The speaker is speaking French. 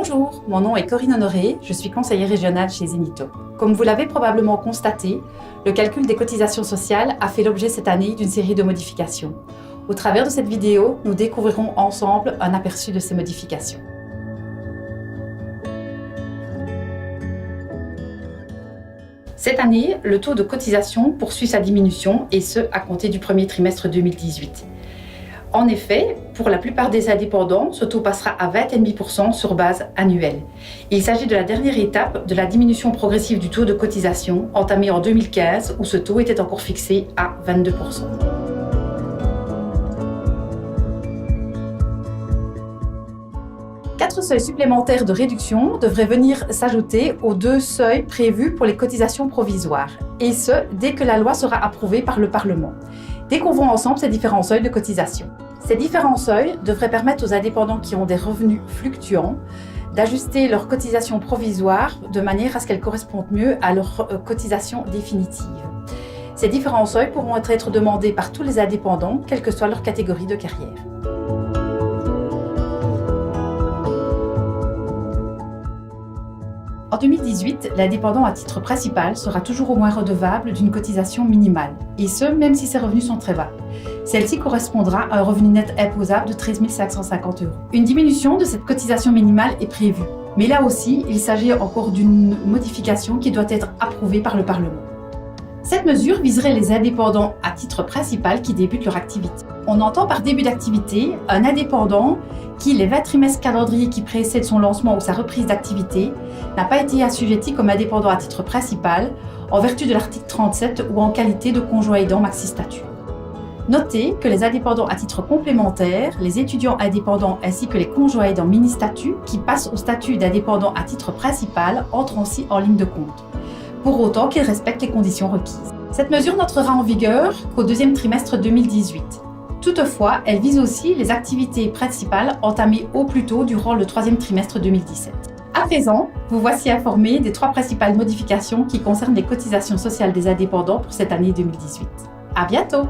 Bonjour, mon nom est Corinne Honoré, je suis conseillère régionale chez Zenito. Comme vous l'avez probablement constaté, le calcul des cotisations sociales a fait l'objet cette année d'une série de modifications. Au travers de cette vidéo, nous découvrirons ensemble un aperçu de ces modifications. Cette année, le taux de cotisation poursuit sa diminution et ce, à compter du premier trimestre 2018. En effet, pour la plupart des indépendants, ce taux passera à 20,5% sur base annuelle. Il s'agit de la dernière étape de la diminution progressive du taux de cotisation entamée en 2015 où ce taux était encore fixé à 22%. Quatre seuils supplémentaires de réduction devraient venir s'ajouter aux 2 seuils prévus pour les cotisations provisoires, et ce, dès que la loi sera approuvée par le Parlement. Découvrons ensemble ces différents seuils de cotisation. Ces différents seuils devraient permettre aux indépendants qui ont des revenus fluctuants d'ajuster leurs cotisations provisoires de manière à ce qu'elles correspondent mieux à leurs cotisations définitives. Ces différents seuils pourront être demandés par tous les indépendants, quelle que soit leur catégorie de carrière. En 2018, l'indépendant à titre principal sera toujours au moins redevable d'une cotisation minimale, et ce, même si ses revenus sont très bas. Celle-ci correspondra à un revenu net imposable de 13 550 €. Une diminution de cette cotisation minimale est prévue, mais là aussi, il s'agit encore d'une modification qui doit être approuvée par le Parlement. Cette mesure viserait les indépendants à titre principal qui débutent leur activité. On entend par début d'activité un indépendant qui, les 20 trimestres calendriers qui précèdent son lancement ou sa reprise d'activité, n'a pas été assujetti comme indépendant à titre principal en vertu de l'article 37 ou en qualité de conjoint aidant maxi-statut. Notez que les indépendants à titre complémentaire, les étudiants indépendants ainsi que les conjoints aidants mini-statut qui passent au statut d'indépendant à titre principal entrent aussi en ligne de compte, pour autant qu'ils respectent les conditions requises. Cette mesure n'entrera en vigueur qu'au 2e trimestre 2018. Toutefois, elle vise aussi les activités principales entamées au plus tôt durant le 3e trimestre 2017. À présent, vous voici informés des 3 principales modifications qui concernent les cotisations sociales des indépendants pour cette année 2018. À bientôt!